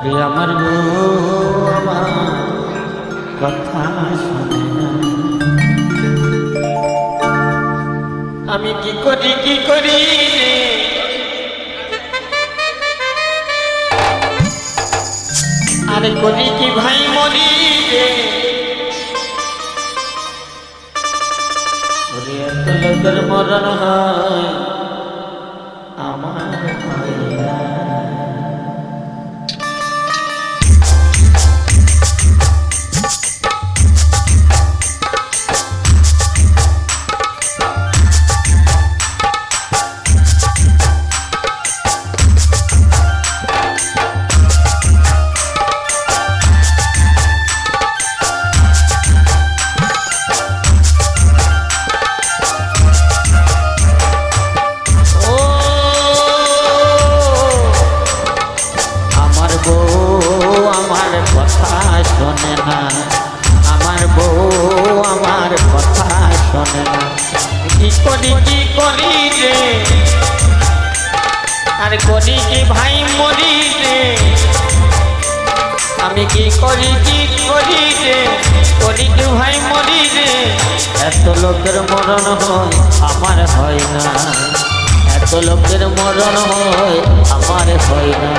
ওরে আমার গো আমার কথা শোনে না, আমি কি করি আরে করি কি ভাই মরি রে, ওরে এত লোকের মরণ হয় আমার হয় না। শোনে না আমার বউ আমার কথা শোনে না, কি করি রে আর করি কি ভাই মরি রে, আমি কি করি রে করি কি ভাই মরি রে, এত লোকের মরণ হয় আমার হয় না, এত লোকের মরণ হয় আমার হয় না।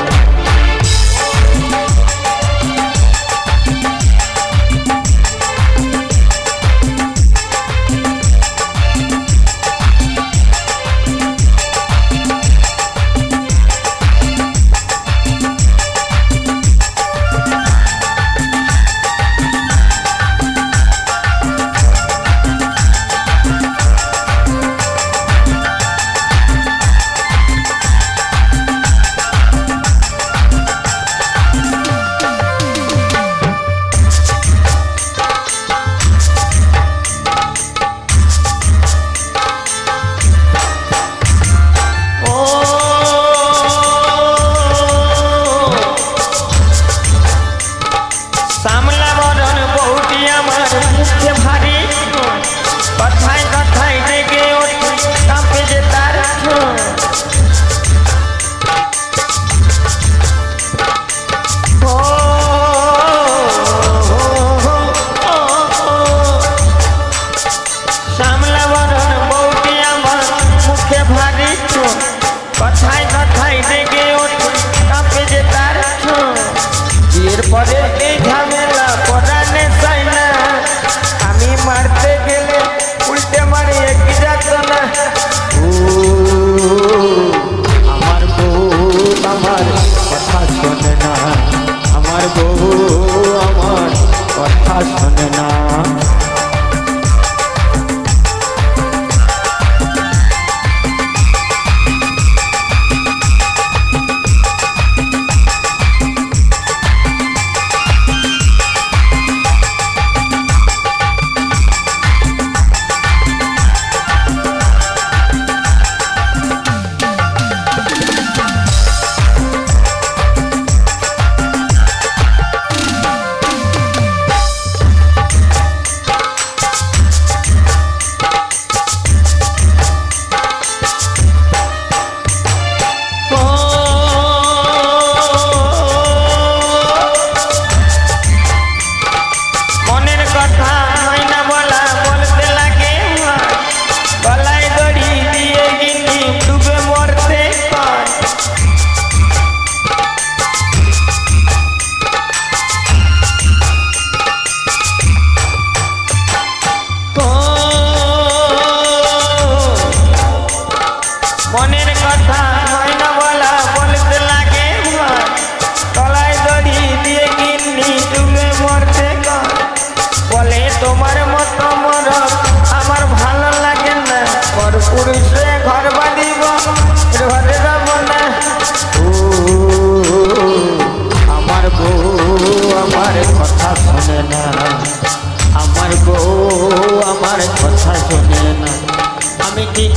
আমি কি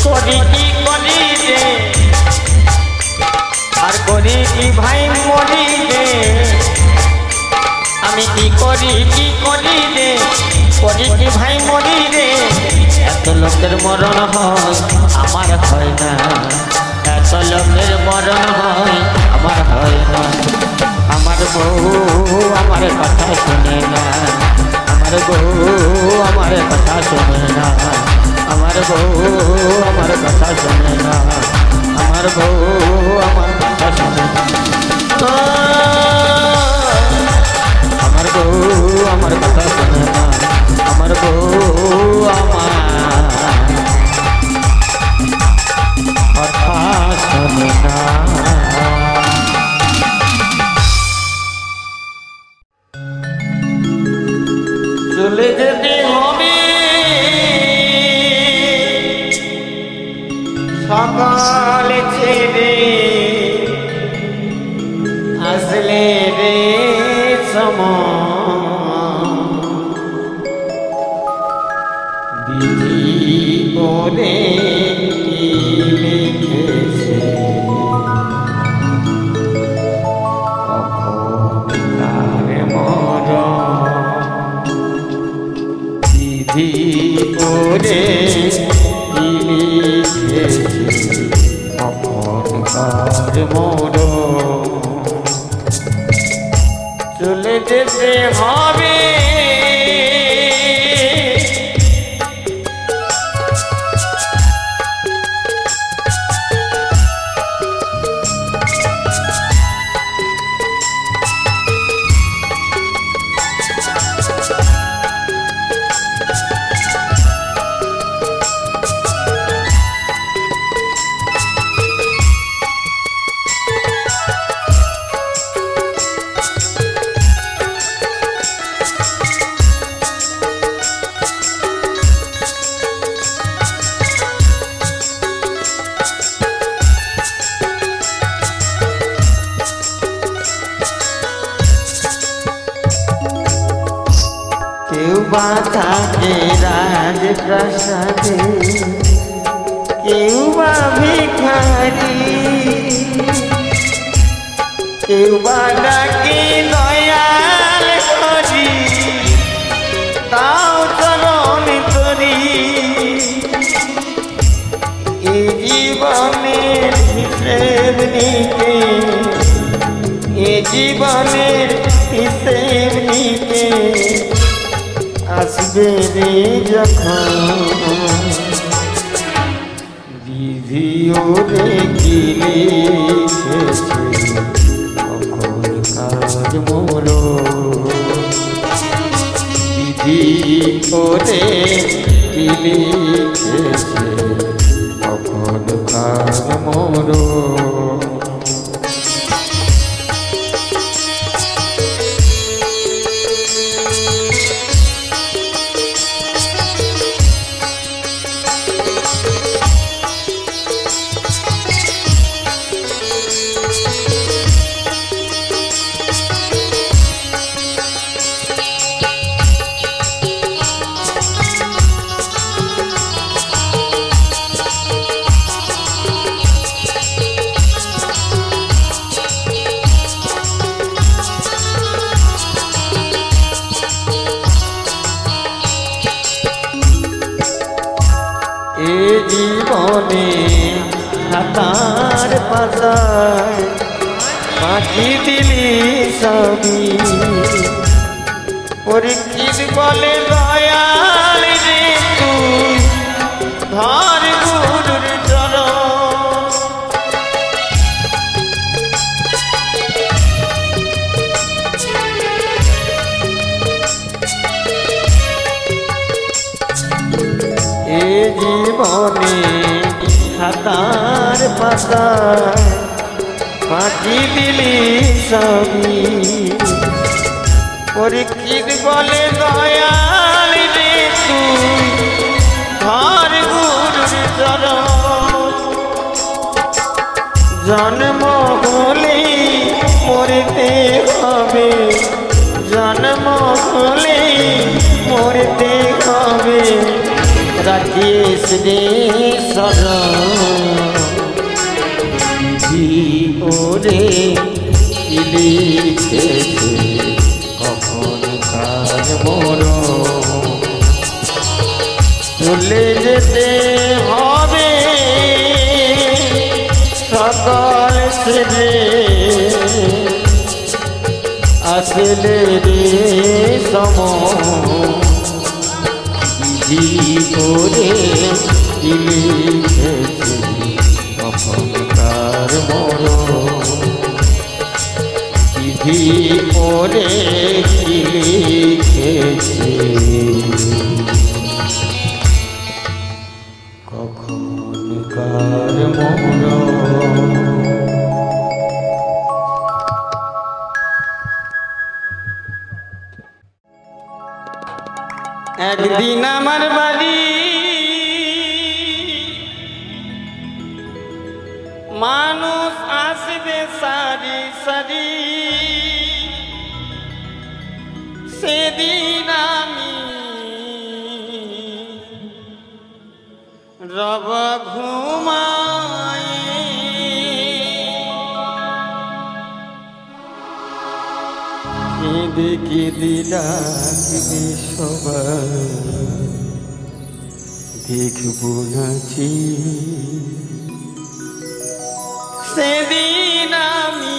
করি রে আর করি কি ভাই মরি রে, আমি কি করি রে করি কি ভাই মরি রে, এত লোকের মরণ হয় আমার হয় না, এত লোকের মরণ হয় আমার হয় না, আমার বউ আমার কথা শুনে না, আমার বউ আমার কথা শুনে না, আমার বউ আমার কথা শুনে না, আমার বউ আমার কথা শুনে না, আমার বউ আমার কথা শুনে না, আমার বউ আমার কথা শুনে না। চলে যেতে হবে সকালে ছেড়ে, আসলে রে বিধি করে লিখেছে বিধি করে লিখেছে অপরকার মোর, চলে যেতে হবে থাকে রাজপ্রাসাদে, কেউ বা ভিখারি, কেউ বা ডাকে দয়াল করি, তাও চরণ করি। এই জীবনের হিসেব নিতে, এ জীবনের হিসেব নিতে আসবে রে যখন, বিধিও রে কি লিখেছে কখন কাজ মোর, বিধি করে কি লিখেছে কখন কাজ মোর। জীবনে হাতার পাতায় পাখি দিলি সবই, পরীক্ষিত বলে দয়াল রে তুই ধর গুরুর চরণ, এ জীবনে হাতার পাতায় পাখি দিলি সবই, পরীক্ষিত বলে দয়াল রে তুই ধর গুরুর চরণ, জন্ম হলে মরতে হবে, জন্ম হলে মরতে হবে, রাখিস রে শরণ, বিধি ওরে কি লিখেছে কখন কাজ মোর, চলে যেতে হবে সকাল ছেড়ে, আসলে রে সম বিধি করে লিখেছে তখনকার মরণ বিধি করে লিখেছে কখনকার মরণ। একদিন আমার বাড়ি মানুষ আসবে সারি সারি সেদিন আমি রব ঘুমাই কেঁদে কেঁদে ডাকবে সবাই দেখবো নাচি সেদিন আমি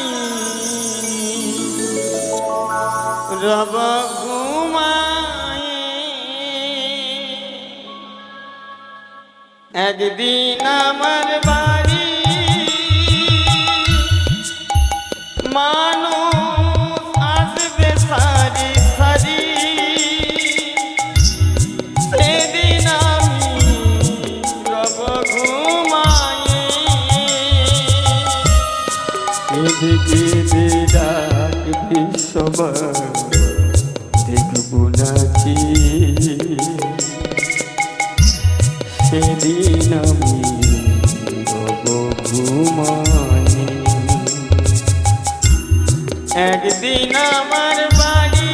রব ঘুমাই একদিন আমার বাড়ি মানুষ আসবে সারি সারি সেদিন আমি রব ঘুমাই কেঁদে কেঁদে ডাকবে সবাই দেখবো নাচি সেদিন আমি রব ঘুমাই একদিন আমার বাড়ি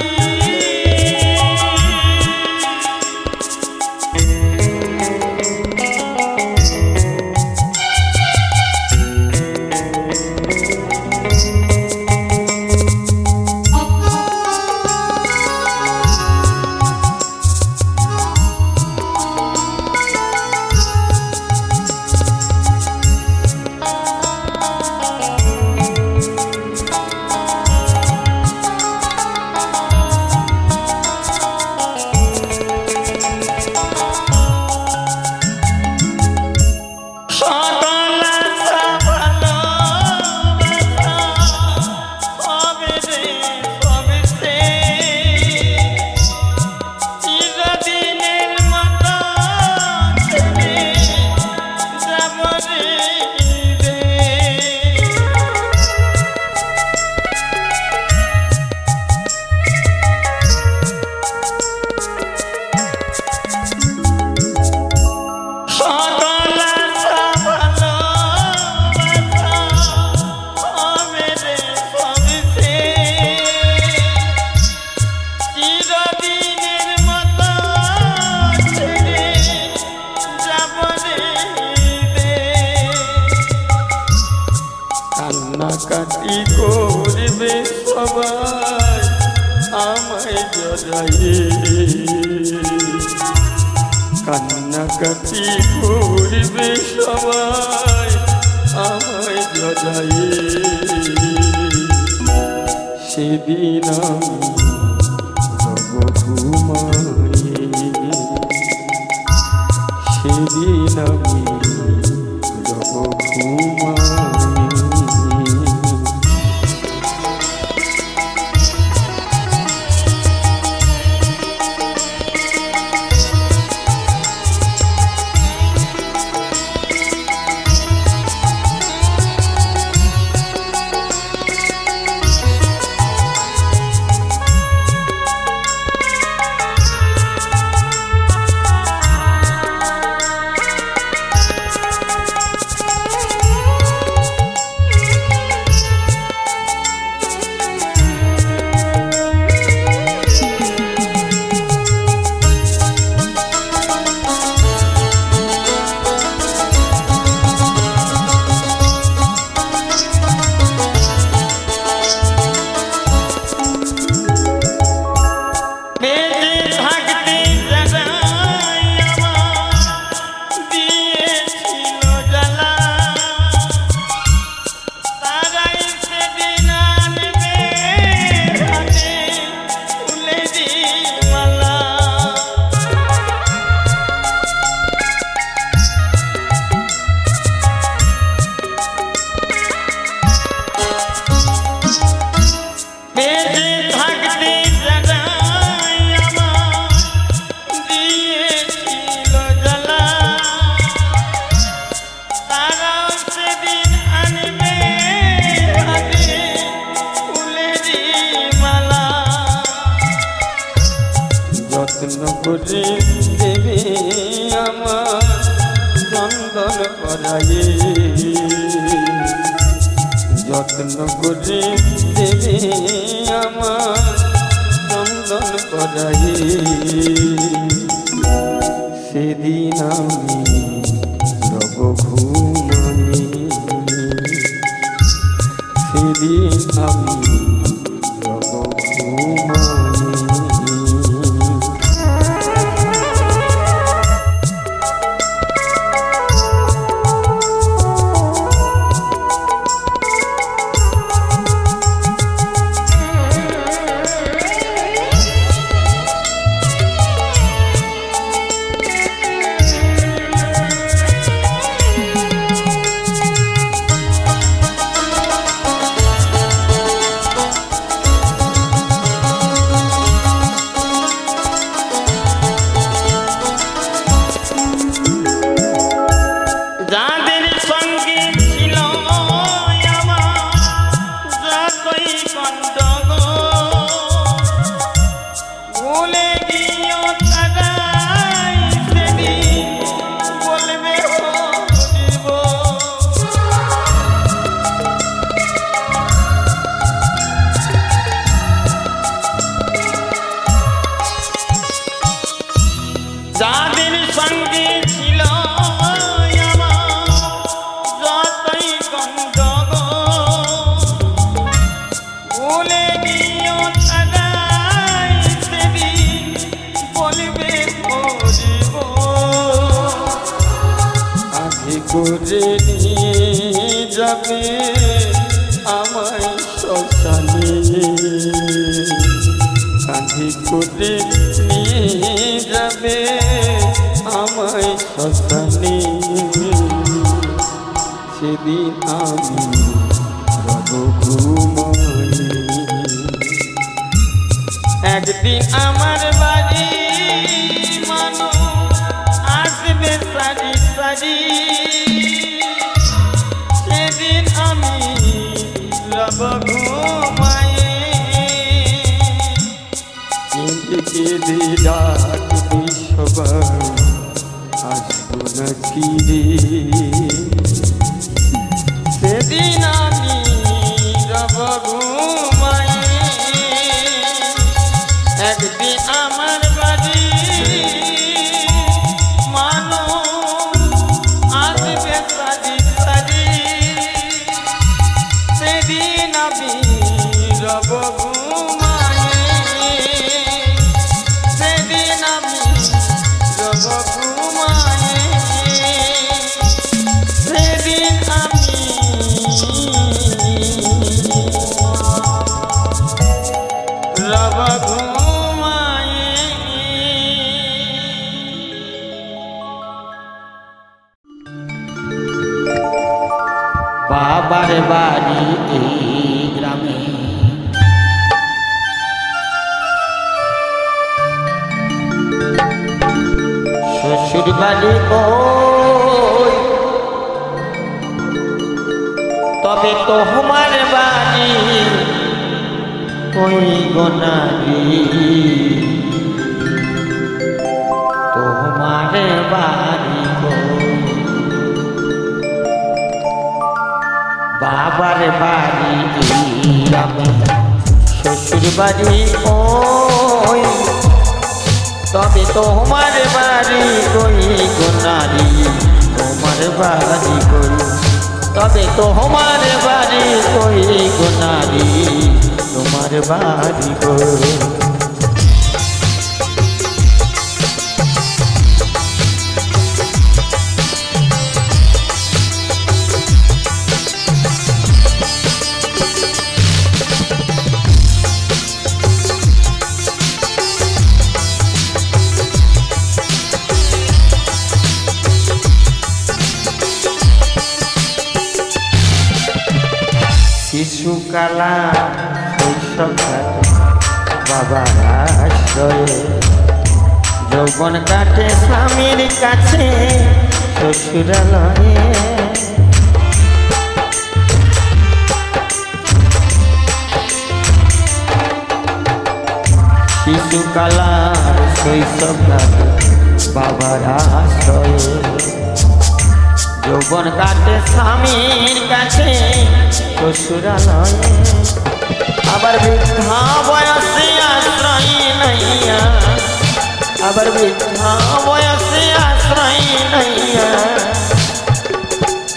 কান্নাকাটি করবে সবাই আমায় জড়াইয়ে কান্নাকাটি করবে সবাই আমায় জড়াইয়ে সেদিন আমি রব ঘুমাই সেদিন আমি রব ঘুমাই করে দেবে আমার চন্দন পরায়ে, যত্ন করে দেবে আমার চন্দন পরায়ে। সেদিন আমি রব ঘুমায়ে, সেদিন আমি রব ঘুমায়ে। যাদের সঙ্গে ছিল আমার যতই গন্ডগোল, ভুলে গিয়েও তারাই সেদিন বলবে করিব। কাঁধে করে নিয়ে যাবে আমায় শ্মশানে, কাঁধে করে নিয়ে যাবে আমায় শ্মশানে। সেদিন আমি রব ঘুমায়ে, একদিন আমার বাড়ি মানুষ আসবে সারি সারি, সেদিন আমি রব ঘুমায়ে। কেঁদে কেঁদে ডাকবি সবাই, আসবো না ফিরে। সেদিন আমি রব ঘুমায়ে, একদিন আমার বাড়ি মানুষ আসবে সারি সারি, সেদিন আমি রব ঘুমায়ে, সেদিন আমি রব ঘুমায়ে, সেদিন আমি রব ঘুমায়ে। বাবার বাড়ি এই গ্রামে, শ্বশুর বাড়ি ওই, তবে তোমার বাড়ি ওই গোনারি, তোমার বাড়ি ওই। বাবার বাড়ি এই গ্রামে, শ্বশুর বাড়ি ওই, তবে তোমার বাড়ি কই গোনারি, তোমার বাড়ি কই, তবে তোমার বাড়ি কই গোনারি, তোমার বাড়ি কই। শিশুকালা শৈশবকাল বাবার আশ্রয়ে, যৌবন কাটে স্বামীর কাছে শ্বশুরালয়ে। শিশুকালার শৈশব কাটে বাবার আশ্রয়ে, যৌবন কাটে স্বামীর কাছে শ্বশুরালয়ে, আবার বৃদ্ধা বয়সে আশ্রয় নইয়া, আবার বৃদ্ধা বয়সে আশ্রয় নইয়া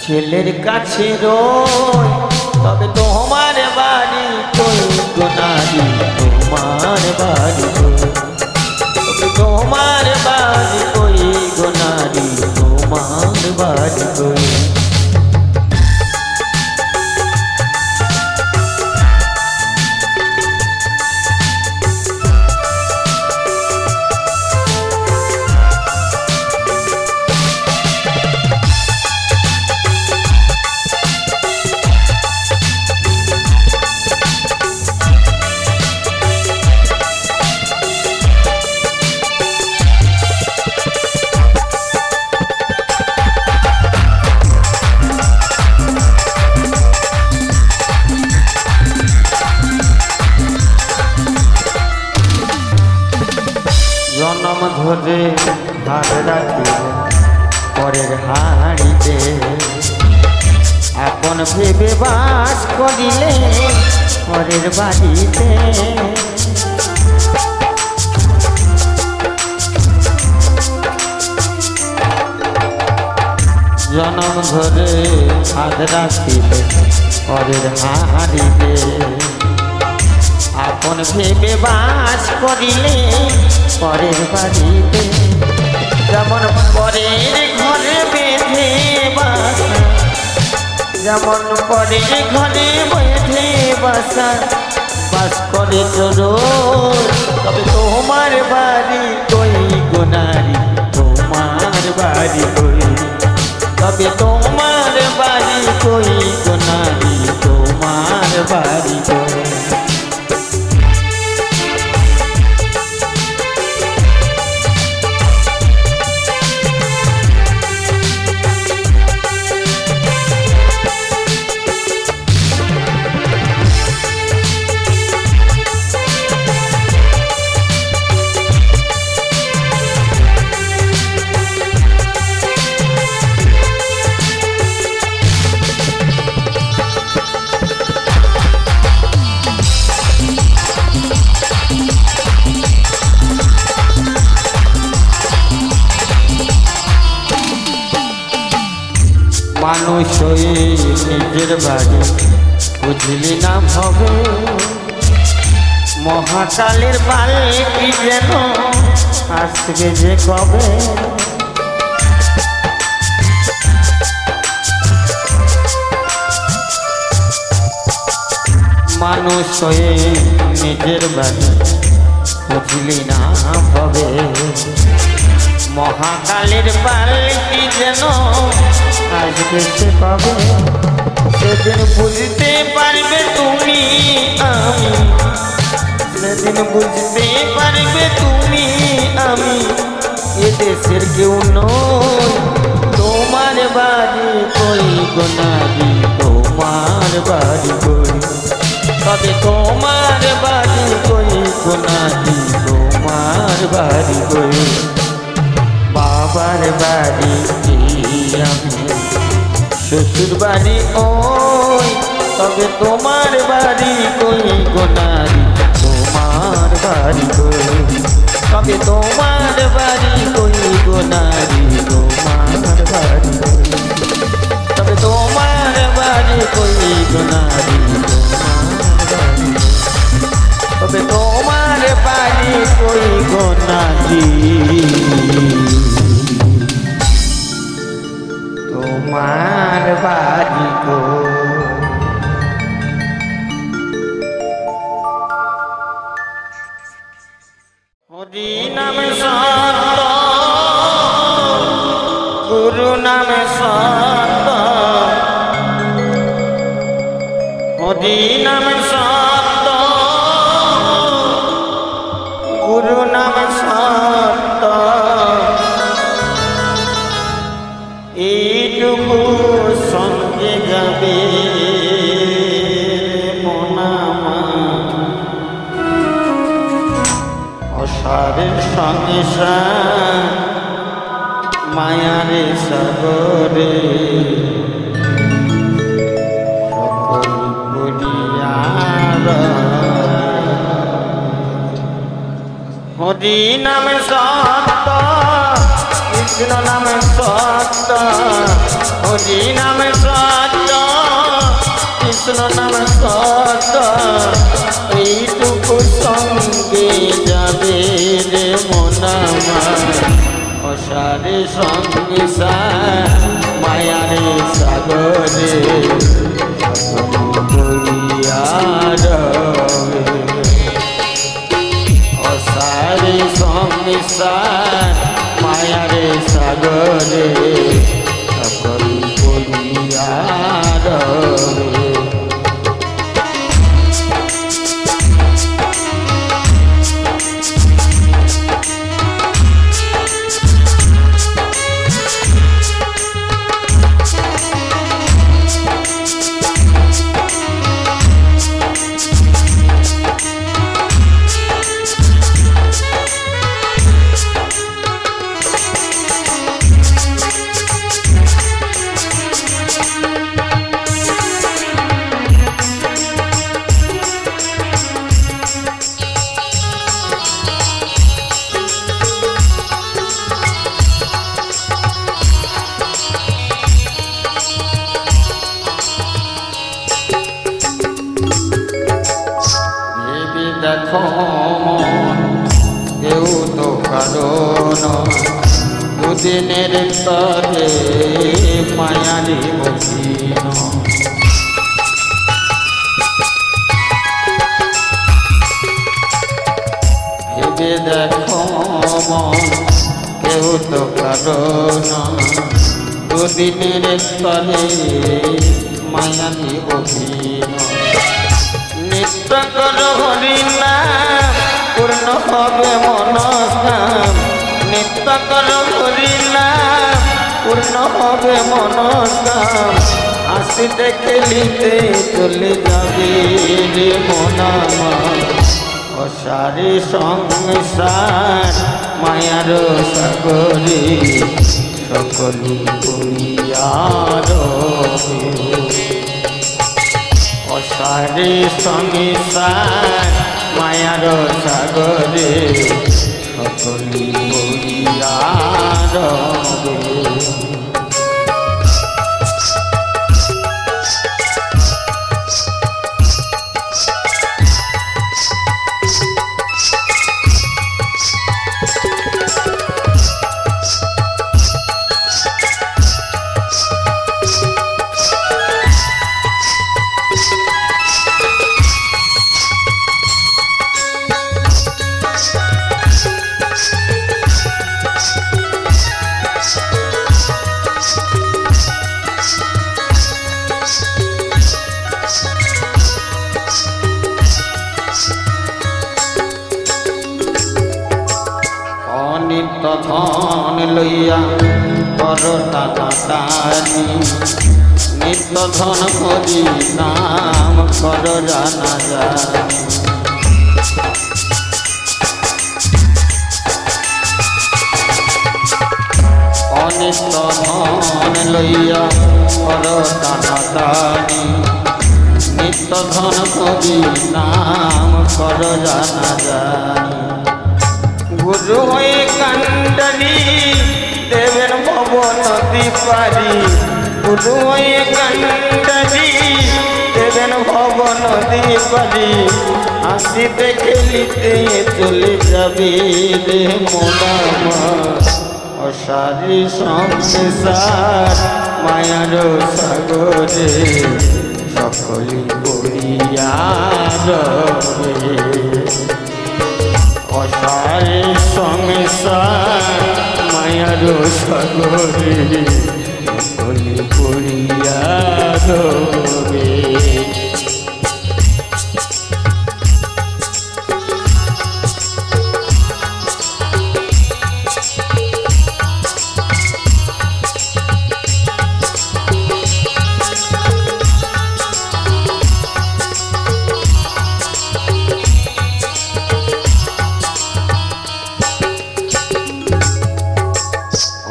ছেলের কাছে রই। তবে তোমার বাড়ি কই গো নারী, তোমার বাড়ি কই, তবে তোমার বাড়ি কই গো নারী, তোমার বাড়ি কই। জনম ধরে হাত রাখি পরের হাড়িতে, আপন ভেবে বাস করিলে পরের বাড়িতে। জনম ধরে হাত রাখিলে পরের হাড়িতে, আপন ভেবে বাস করিলে পরের বাড়িতে। যেমন পরের ঘরে বেঁধে বাসা, যেমন পরের ঘরে বেঁধে বাসা বাস করে চোর। তবে তোমার বাড়ি কই গো নারী, তোমার বাড়ি কই, তবে তোমার বাড়ি কই গো নারী, তোমার বাড়ি কই। মানুষ হয়ে নিজের বাড়ি বুঝলি না ভবে, মহাকালের পালকি যেন আসবে যে কবে। মানুষ হয়ে নিজের বাড়ি বুঝলি না ভবে, মহাকালের পালকি যেন আসবে সে কবে। সেদিন বুঝতে পারবে তুমি আমি, সেদিন বুঝতে পারবে তুমি আমি এ দেশের কেউ নই। তোমার বাড়ি কই গো নারী, তোমার বাড়ি কই, তবে তোমার বাড়ি কই গো নারী, তোমার বাড়ি কই। বাবার বাড়ি আমি, শ্বশুর বাড়ি ওই, তবে তোমার বাড়ি কই গো নারী, তোমার বাড়ি কই, তবে তোমার বাড়ি কই গো নারী, তোমার বাড়ি কই, তবে তোমার বাড়ি কই গো নারী, তোমার বাড়ি, তবে তোমার বাড়ি কই গো নারী, তোমার বাড়ি কই। হরি নাম সত্য, গুরু নাম সত্য, হরি নাম সত্য, গুরু নাম সত্য। এইটুকু সঙ্গে যাবে মনামা, অসারের সঙ্গে হরি নামে সত্য কৃষ্ণ নামে সত্য হরি নামে সত্য কৃষ্ণ নামে সত্য এইটুকু সঙ্গে যাবে রে মন আমার অসারে সংসার মায়ারে সাগরে অসারে সংসার মায়ারে সাগরে সকল বলিয়া দেখো মন কেউ তো কারণ দুদিনের তরে মায়ারি মহিন ভেবে দেখো মন কেউ তো কারণ দুদিনের তরে মায়ারি মহিন নিত্য কর হরি নাম পূর্ণ হবে মনস্কাম নিত্য কর হরি নাম পূর্ণ হবে মনস্কাম হাসিতে খেলিতে চলে যাবে রে মন আমার অসারে সংসার মায়ার সাগরে সকলি করিয়ার অসারে সংসার মায়ার সাগরে সকলি বলিয়ার অনিত্য ধন লইয়া কর টানাটানি নিত্য ধন করি নাম কর জানা জানি অনিত্য ধন লইয়া কর টানাটানি নিত্য ধন করি নাম কর জানা জানি গুরু হয়ে কান্ডারি দেবেন ভব নদী পারি গুরু হয়ে কান্ডারি দেবেন ভব নদী পারি হাসিতে খেলিতে চলে যাবে রে মন আমার অসারি সংসার মায়ার সাগরে সকলি করিয়ার অসারে সংসার মায়ার সাগরে সকলি করিয়ার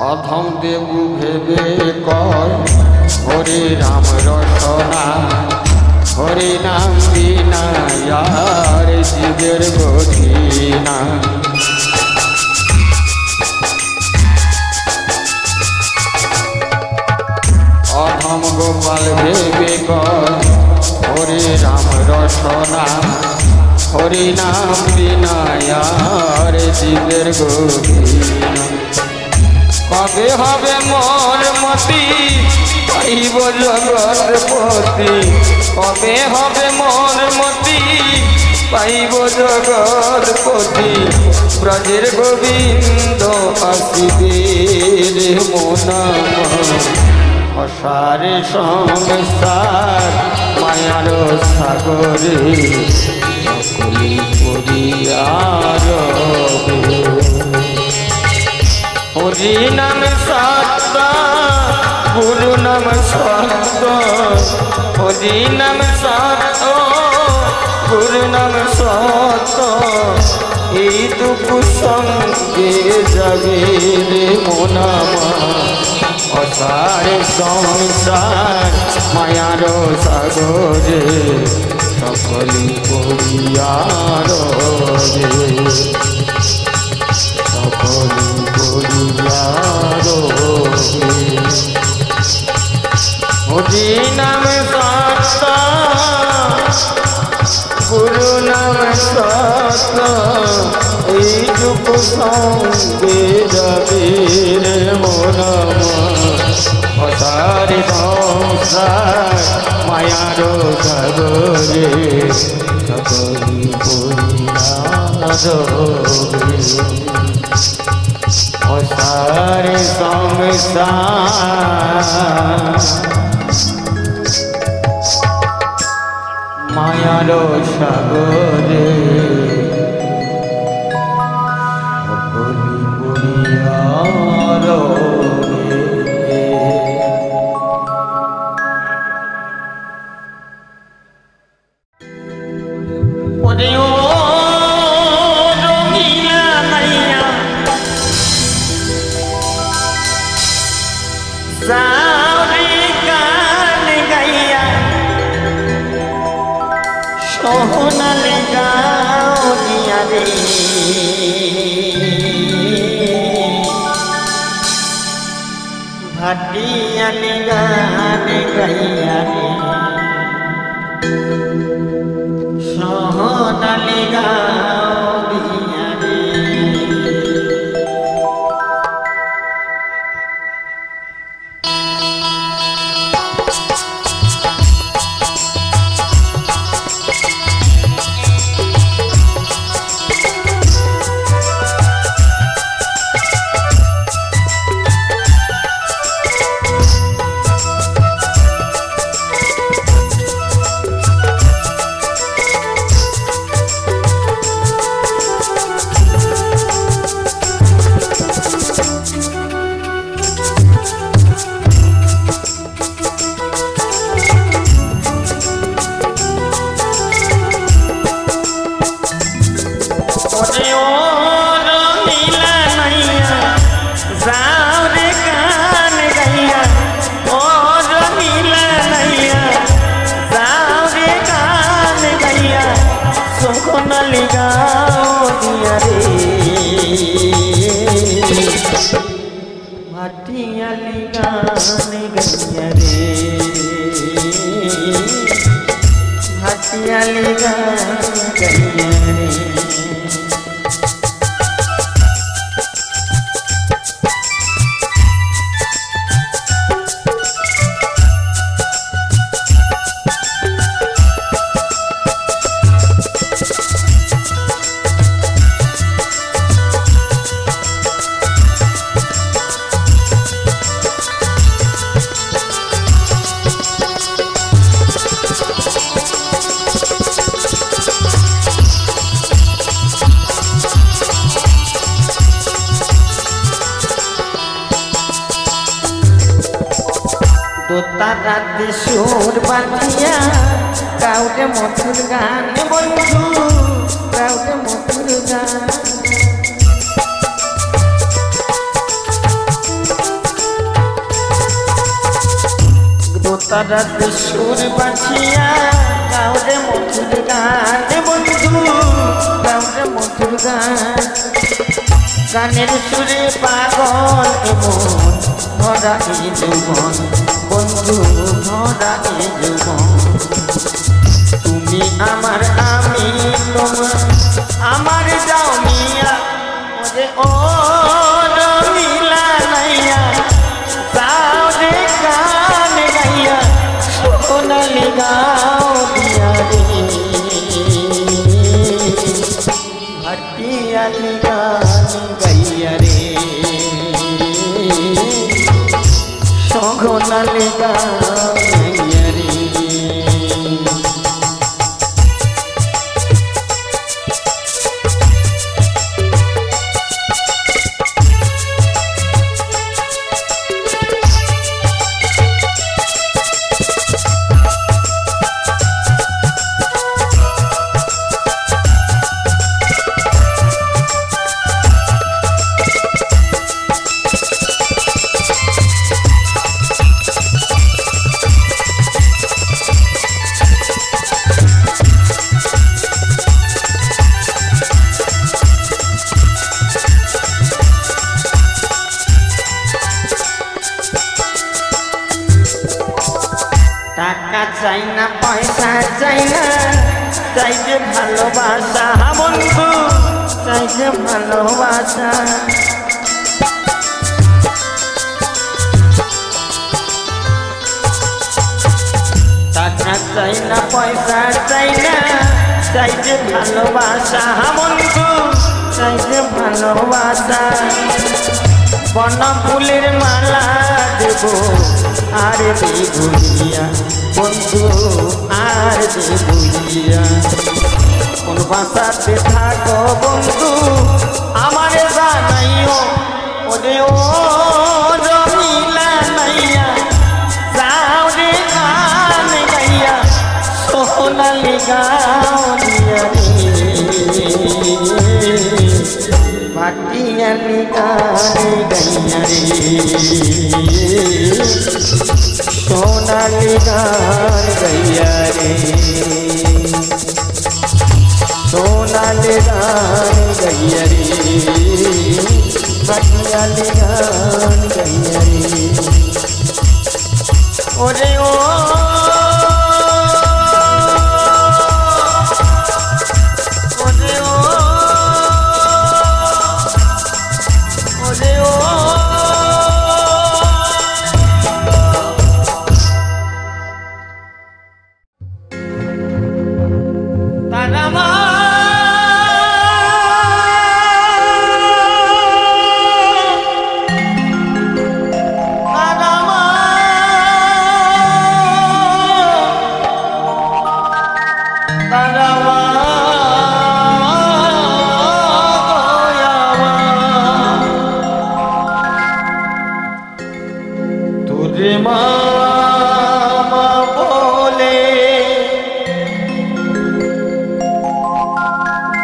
অধম দেবু ভেবে কয় হরে রাম রসনা হরে নাম বিনা জীবের গতি না গোপাল ভেবে কর হরে রাম রসনা হরি নাম বিনায়ার জীবের গোবিনা কবে হবে মোর মতি পাইব জগৎপতি কবে হবে মোর মতি পাইব জগৎপতি ব্রজের গোবিন্দ আসিবে রে মনাম অসারে সংসার মায়ার সাগরে সকলি পরিয়ার হরি নাম সত্য গুরু নাম সত্য হরি নাম সত্য গুরু নাম সত্য এই দুঃখ সঙ্গে যাবে রে মনামা অসারে সংসার মায়ার সাগরে সকলি পরিয়ার সকলি পরিয়ার হরি নাম সত্য গুরু নাম সত্য এই দুঃখ সঙ্গে যাবে রে মনাম অসারে সংসার মায়ার সাগরে সকলি পরিয়ার অসারে সংসার মায়ার সাগরে সকলি পরিয়ার সোনালি গাও দিয়া রে ভাটিয়ালি গান গাইয়া রে সোনালি গাও দিয়া রে भाटियाली गान गैया रे भाटियाली गान गैया रे তারাতে সুর বাঁধিয়া কাউরে মধুর গান বন্ধু কাউরে মধুর গান তারাতে সুর বাঁধিয়া কাউরে মধুর গান বন্ধু কাউরে মধুর গান গানের সুরে পাগল এমন ভরা এই জীবন বন্ধু ভরা এ জীবন তুমি আমার আমি তোমার আমার যাও মিয়া ওরে ও রমিলা নাইয়া যাও রে গান গাইয়া সোনালি গাও দিয়া রে ভাটিয়ালি গান গাইয়া রে সোনালি গান গাইয়া রে টাকা চাই না পয়সা চাই না চাই যে ভালোবাসা বন্ধু চাই যে ভালোবাসা টাকা চাই না পয়সা চাই না চাই যে ভালোবাসা বন্ধু চাই যে ভালোবাসা বন ফুলের মালা দেব আর ভুলিয়া বন্ধু আর ভুলিয়া কোন বাসাতে থাকো বন্ধু আমারে জানাইও ওরে ও রমিলা নাইয়া যাও রে গান গাইয়া সোনালি গাও দিয়া রে ভাটিয়ালি গান গাইয়া রে সোনালি গান গাইয়া রে সোনালি গান গাইয়া রে ভাটিয়ালি গান গাইয়া রে ওরে ও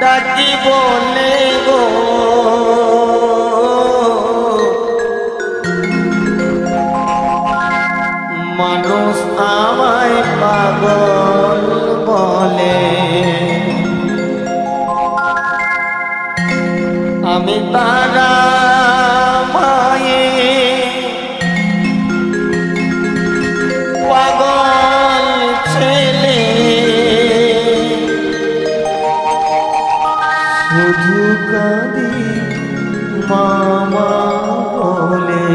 ডাকি বলে গো মানুষ আমায় পাগল বলে আমি তারা মায়ে পাগল ছেলে শুধু কাঁদি মামা বলে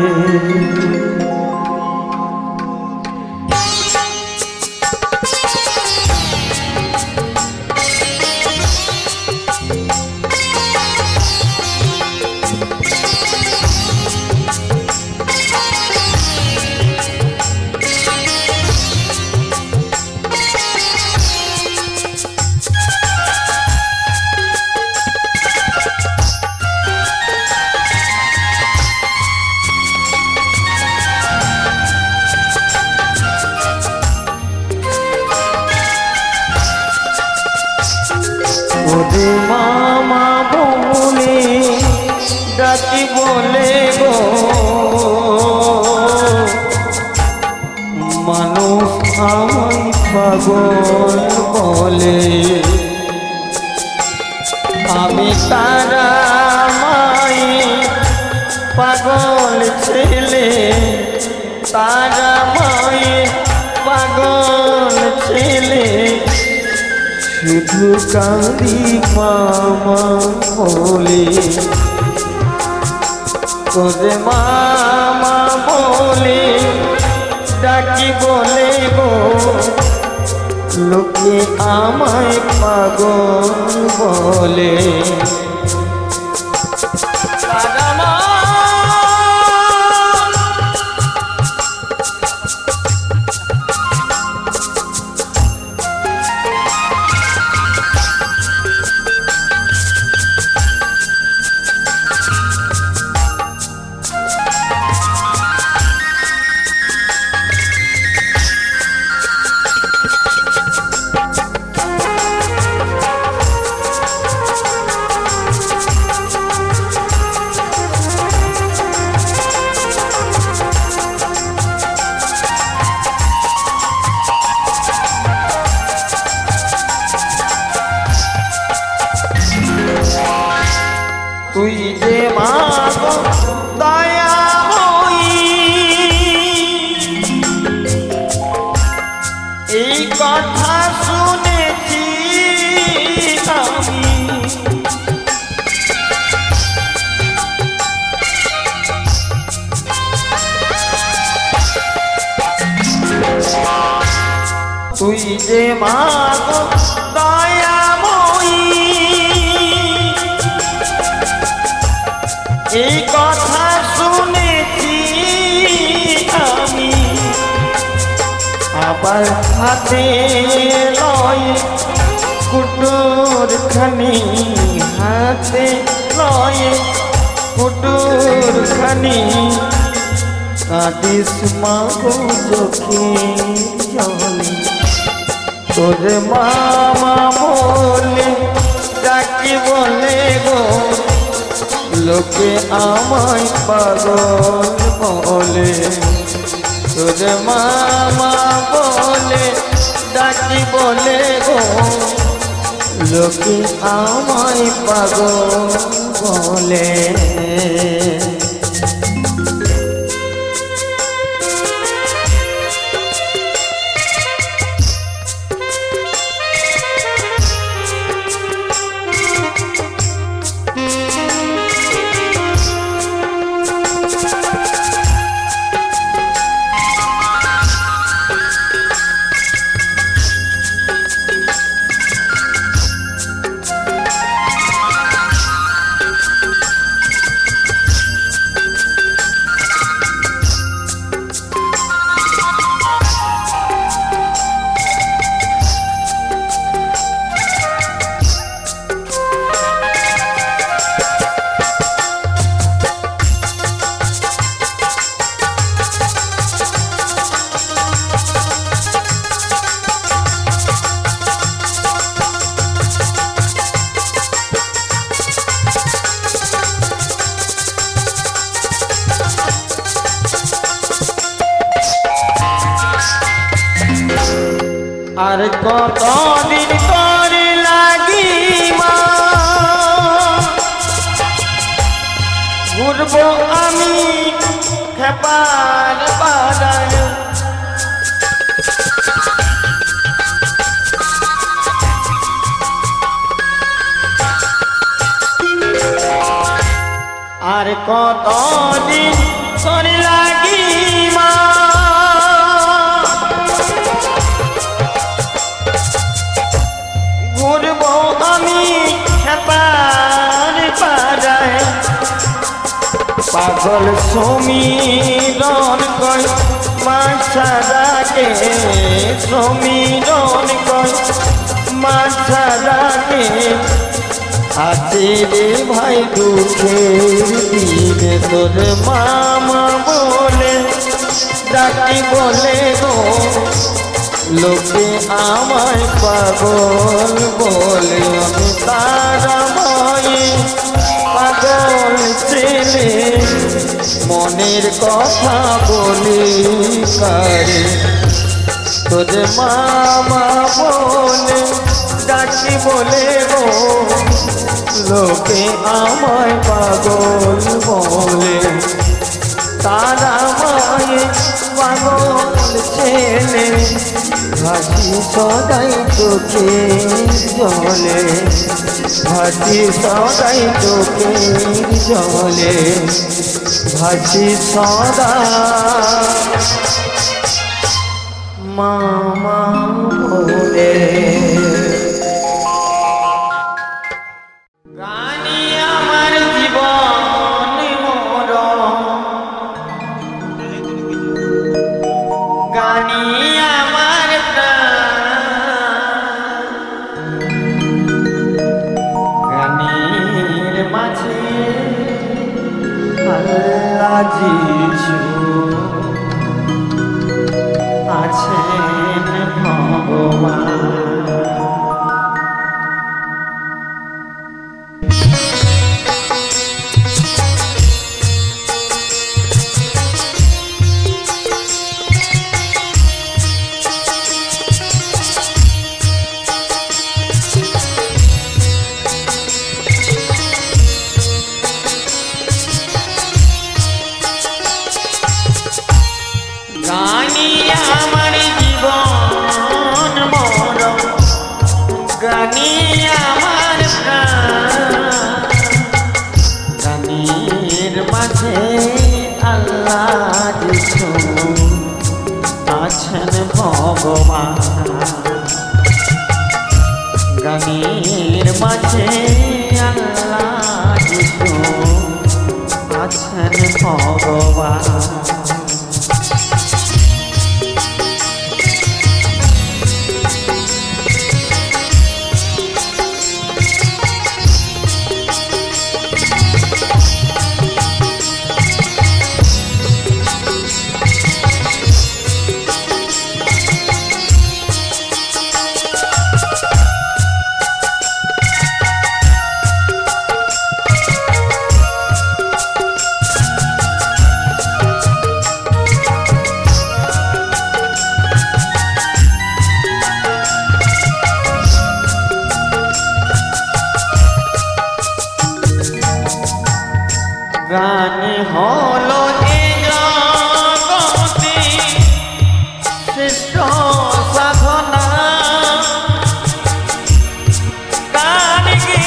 ওরে মামা বলে ডাকি বলে গো মানুষ আমায় পাগল বলে আমি তারা মায়ে পাগল ছেলে তারা মায়ে শুধু কাঁদি মামা বলে তোরে মামা বলে ডাকি বলে গো লোকে আমায় পাগল বলে তুই যে মা দয়া হই এই কথা শুনেছি আমি তুই যে মা দয়াময়ী এই কথা শুনেছি আমি আবার হাতে লয় কুটুর খানি হাতে লয় কুটুর খানি কাঁদিস মাগো চোখে জলে তোর মামা বলে ডাকি বলে গো লোকে আমায় পাগল বলে তোর মামা বলে ডাকি বলে গো লোকে আমায় পাগল বলে আর কতদিন করে লাগি মা ঘুরবো আমি খেপার বাজায় আর কতদিন করে লাগি মা ঘুরবো আমি খেপার বাজায় পাগল সমীরণ কয় মাছারাকে সমীরণ কয় মাছারাকে আছে রে ভাই দুঃখের দিনে তোর মামা বলে ডাকি বলে গো লোকে আমায় পাগল বলে আমি তারা ভয়ে পাগল ছেলে মনের কথা বলি কারে তোর মামা বলে ডাকি বলে গো লোকে আমায় পাগল বলে তারা মায়ে পাগল ছেলে ভাসি সদাই চোখে জলে ভাসি সদাই চোখে জলে ভাসি সদা মামা বলে গানি আমার জীবন মোর গানি আমার গানের মাঝে আল্লাহ যিশু আছেন ভগবান। গানি আমার জীবন মোর গানি আমার গানির মাঝে আল্লাহ যিশু আছেন ভগবান। গানির মাঝে আল্লাহ যিশু আছেন ভগবান। গান হলো এ জগতে শ্রেষ্ঠ সাধনা। গানকে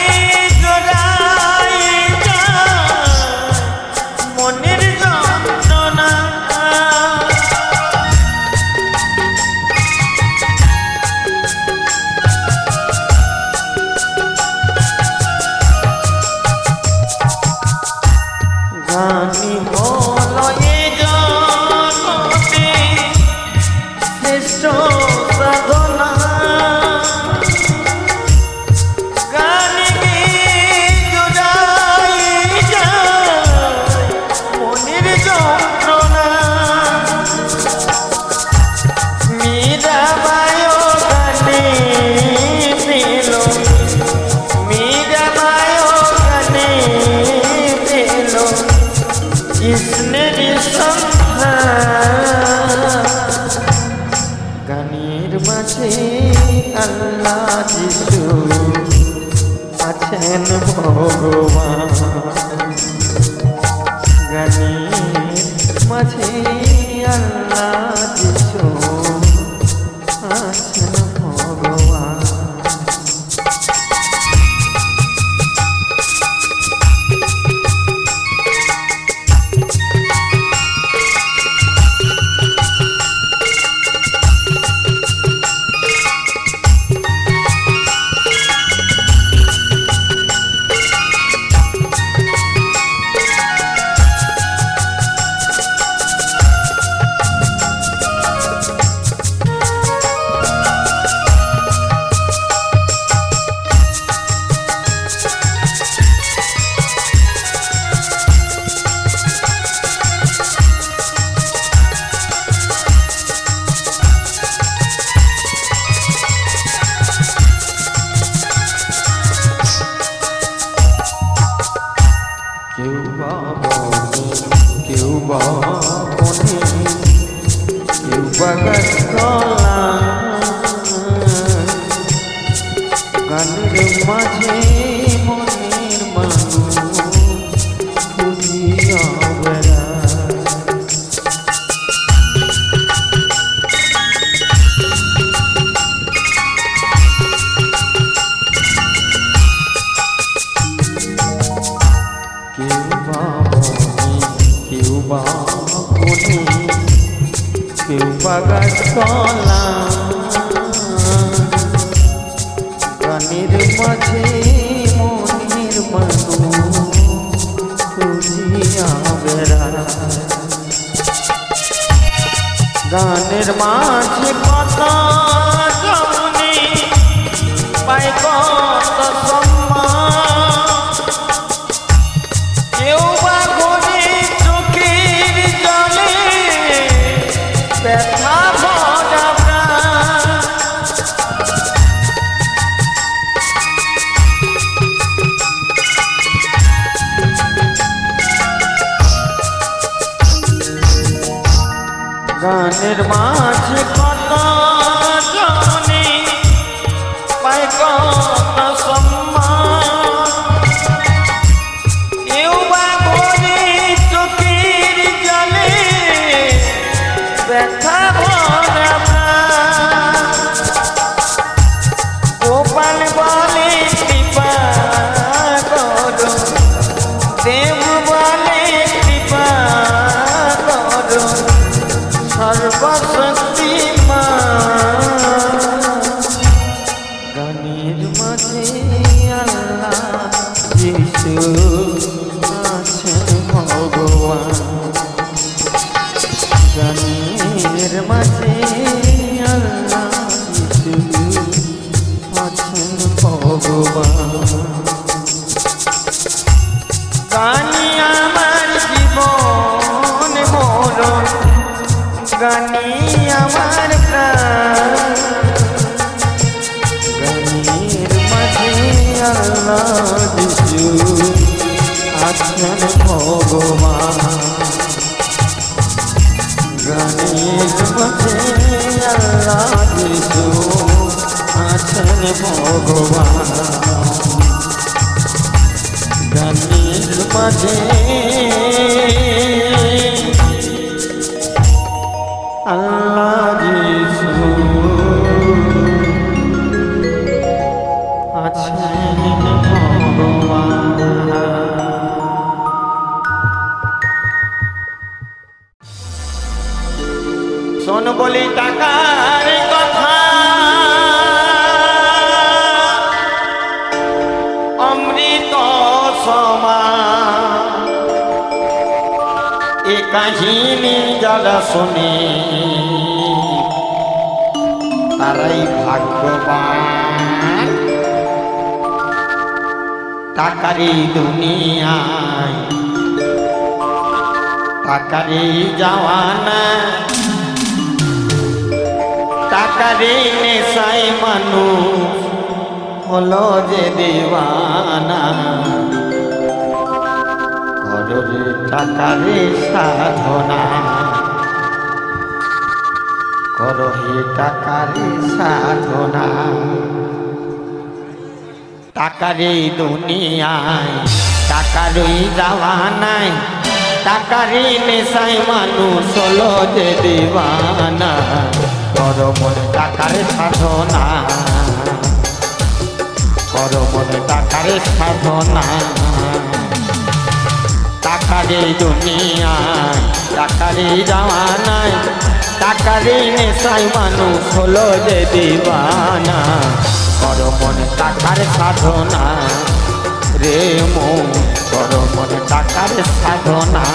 জোড়াই যায় মনের যন্ত্রণা। গানি হলো এ জগতে শ্রেষ্ঠ সাধনা। গানকে জোড়াই যায় মনের যন্ত্রণা। মীরাবাই গানে পেল মীরাবাই গানে পেল কৃষ্ণের সন্ধান। গানের মাঝে আল্লাহ যিশু আছেন ভগবান। গানের মাঝে আল্লাহ যিশু আছেন ভগবান। গানের মাঝে মনের মানুষ খুঁজিয়া বেড়ায়। গাছতলা গানের মাঝে মনের মানুষ খুঁজিয়া বেড়ায় গানের মাঝে কথা জমনি পায় কত সম্মান কেউ বা ঘরে চোখের জলে ব্যথা ভরা প্রাণ গানের মাঝে কত জনে পায় কত সম্মান কেউ বা ঘরে চোখের জলে ব্যথা ভরা প্রাণ গোপাল বলে কৃপা করো দেব বলে কৃপা করো সর্বশক্তিমান গানের মাঝে আল্লাহ যিশু আছেন ভগবান গানের মাঝে আল্লাহ যিশু আছেন ভগবান গানি আমার জীবন মরণ গানি আমার প্রাণ গানের মাঝে আল্লাহ যিশু আছেন ভগবান গানের মাঝে আল্লাহ যিশু আছেন ভগবান গানের মাঝে আল্লাহ যিশু আছেন ভগবান শোন বলি টাকার কথা অমৃত সমান এ কাহিনী যারা শোনে তারাই ভাগ্যবান টাকারি দুনিয়ায় টাকারি জওয়ানা টাকারি নেশায় মানুষ হলো যে দিওয়ানা কররে টাকারে সাধনা করহে টাকারে সাধনা টাকারে দুনিয়ায় টাকারই জাওয়ানায় টাকারে নেশায় মানুষ হলো যে দিওয়ানা কর মনে টাকারে সাধনা কর মনে টাকারে সাধনা টাকারে দুনিয়ায় টাকারে জাওয়ানায় টাকারে নেশায় মানুষ হলো যে দিওয়ানা কর মনে টাকারে সাধনা রে মন কর মনে টাকারে সাধনা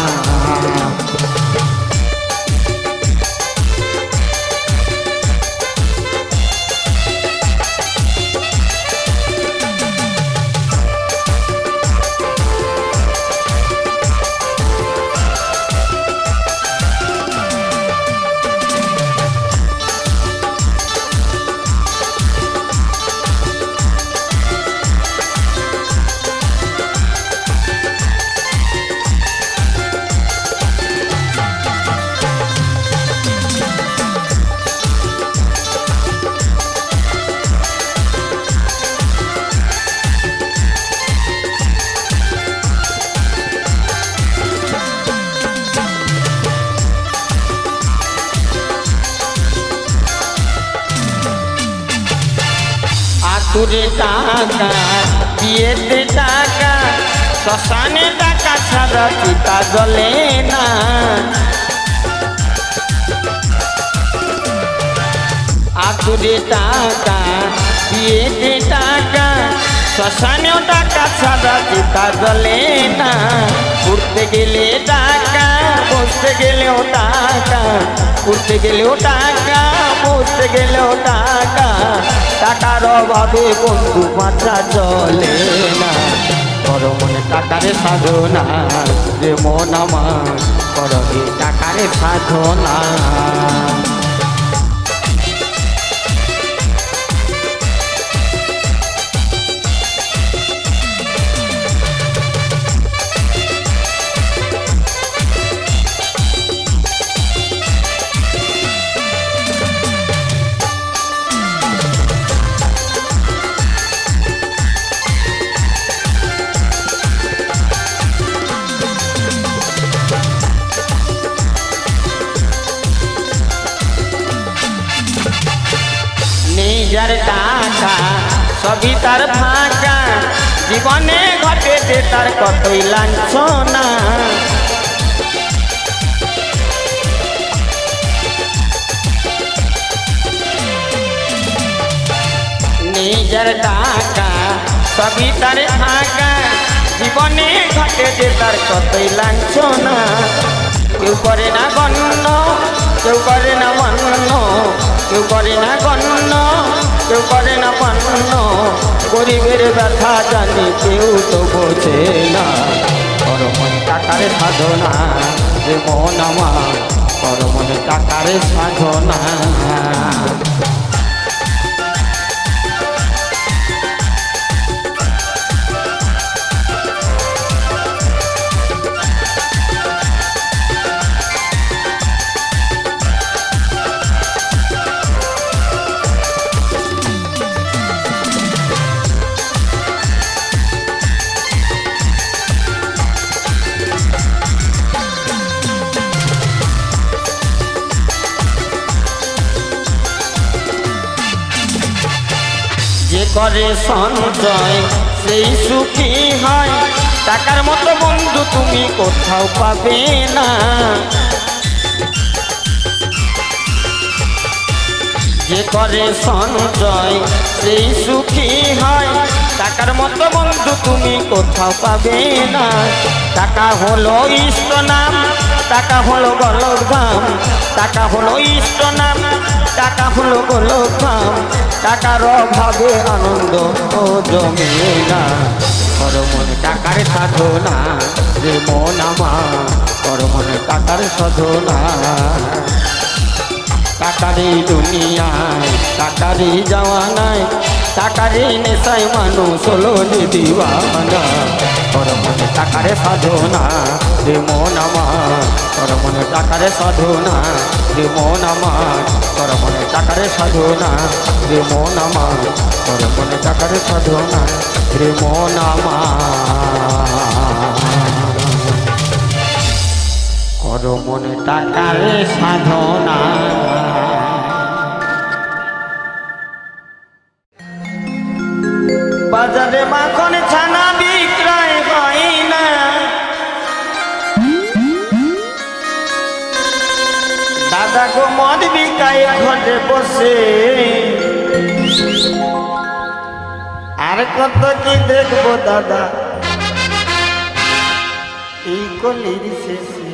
তুরে টাকা বিয়েতে টাকা শ্মশানে টাকা ছাড়া চিতা জ্বলে না আতুরে টাকা বিয়েতে টাকা শ্মশানেও টাকা ছাড়া চিতা জ্বলে না উঠতে গেলে টাকা বসতে গেলেও টাকা উঠতে গেলেও টাকা বসতে গেলেও টাকা টাকার অভাবে বন্ধু বাঁচা চলে না করো মনে টাকারে সাধনা রে মন আমার করো টাকারে সাধনা নিজের টাকা সবই তার ফাঁকা জীবনে ঘটেছে তার কতই লাঞ্ছনা নিজের টাকা সবই তার ফাঁকা জীবনে ঘটেছে তার কতই লাঞ্ছনা কেউ করে না গণ্য কেউ করে না মান্য কেউ করে না গণ্য কেউ করে না মান্য গরিবের ব্যথা জানি কেউ তো বোঝে না করো মনে টাকারে সাধনা রে মন আমার করো মনে টাকারে সাধনা যে করে সঞ্চয় সেই সুখী হয় টাকার মতো বন্ধু তুমি কোথাও পাবে না যে করে সঞ্চয় সেই সুখী হয় টাকার মতো বন্ধু তুমি কোথাও পাবে না টাকা হলো ইষ্ট নাম টাকা হলো গলক ধাম টাকা হলো ইষ্ট নাম টাকা হলো গলক ধাম টাকার অভাবে আনন্দ ও জমে না করো মনে টাকার সাধনা যে মন আমার করো মনে টাকার সাধনা টাকারি দুনিয়ায় টাকারি জওয়ানায় টাকারি নেশায় মানুষ হলো দিওয়ানা করো মনে টাকারে সাধনা রে মন আমার করো মনে টাকারে সাধনা রে মন আমার করো মনে টাকারে সাধনা রে মন আমার করো মনে টাকারে সাধনা রে মন আমার করো মনে টাকারে সাধনা বাজারে মাখন ছানা বিক্রয় হয় না দাদা গো মদ বিকায় ঘরে বসে আর কত কি দেখবো দাদা এই কলির শেষে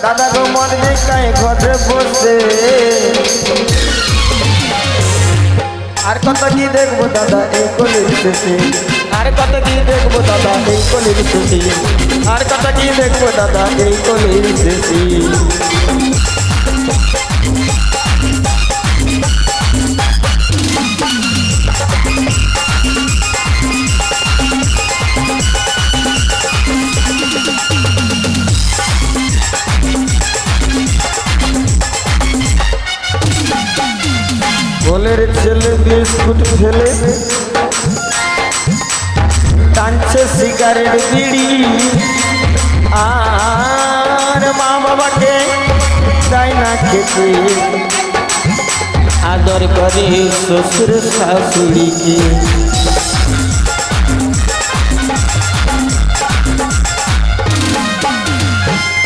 दादा गो मन बिकाय घरे बसे আর কত কি দেখবো দাদা এই কলির শেষে আর কত কি দেখবো দাদা এই কলির শেষে আর কত কি দেখবো দাদা এই কলির শেষে কোলের ছেলে বিস্কুট ফেলে টানছে সিগারেট বিড়ি আর মা বাবাকে দেয় না খেতে আদর করে শ্বশুর শাশুড়িকে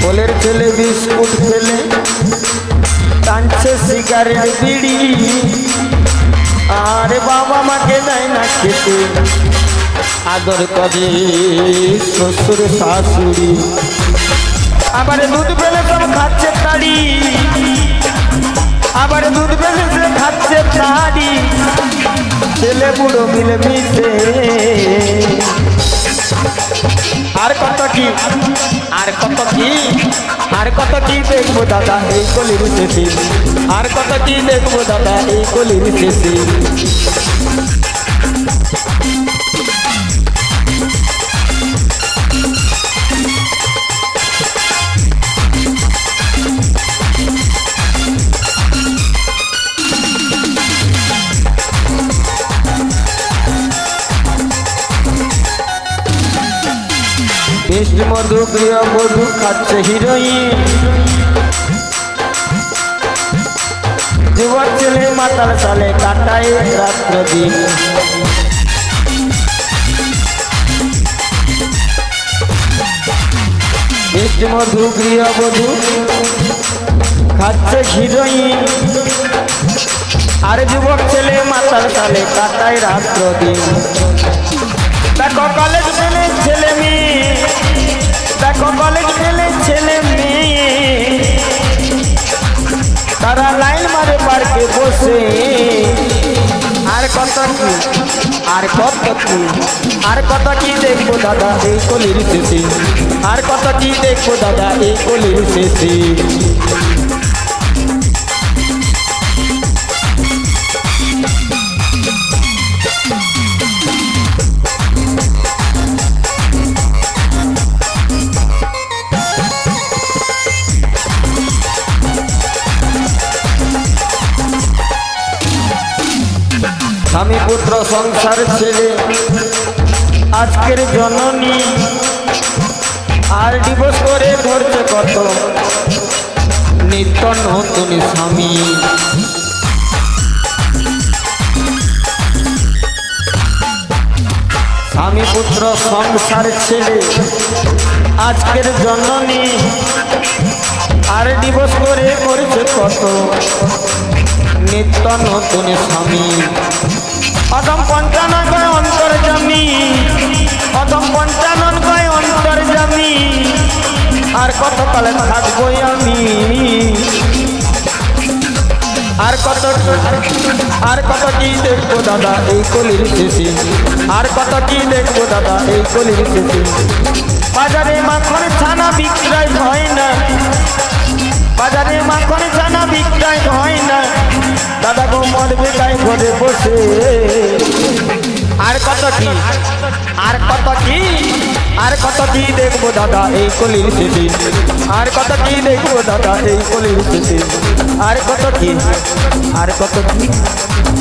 কোলের ছেলে বিস্কুট ফেলে টানছে সিগারেট বিড়ি আর বাবা মাকে দেয় না খেতে আদর করে শ্বশুর শাশুড়ি আবার দুধ পেলে সব খাচ্ছে তাড়ি আবার দুধ পেলে সে খাচ্ছে তাড়ি ছেলে বুড়ো মিলে মিশে আর কত কি আর কত কি আর কত কি দেখবো দাদা এই কলির শেষে আর কত কি দেখবো দাদা এই কলির শেষে মিষ্টি মধু প্রিয় মধু খাচ্ছে হিরোইন যুবক ছেলে মাতাল সালে কাটায় রাত্র দিন মিষ্টি মধু প্রিয় মধু খাচ্ছে হিরোইন আর যুবক ছেলে মাতাল সালে কাটায় রাত্র দিন দেখো কলেজ ফেলে ছেলে মেয়ে দেখো কলেজ ফেলে ছেলে মেয়ে তারা লাইন মারে পার্কে বসে আর কত কি আর কত কি আর কত কি দেখবো দাদা এই কলির শেষে আর কত কি দেখবো দাদা এই কলির শেষে স্বামী পুত্র সংসার ছেড়ে আজকের জননী আর ডিভোর্স করে ধরছে কত নিত্য নতুন স্বামী স্বামী পুত্র সংসার ছেড়ে আজকের জননী আর ডিভোর্স করে করছে কত নিত্য নতুন স্বামী অদম পঞ্চানন অন্তর্জামী অদম পঞ্চানন অন্তর্জামী আর কত কালে থাকবো আমি আর কত কি দেখবো দাদা এই কলির শেষে আর কত কি দেখবো দাদা এই কলির শেষে বাজারে মাখন ছানা বিক্রয় হয় না বাজারে মাখন ছানা বিক্রয় হয় না দাদা গো মরবে তাই ঘরে বসে আর কত কি আর কত কি আর কত কি দেখবো দাদা এই কলির শেষে আর কত কি দেখবো দাদা এই কলির শেষে আর কত কি আর কত কি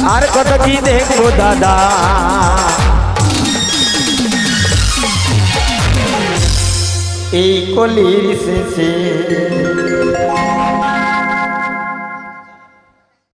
আর কত কি দেখবো দাদা এই কলির শেষে।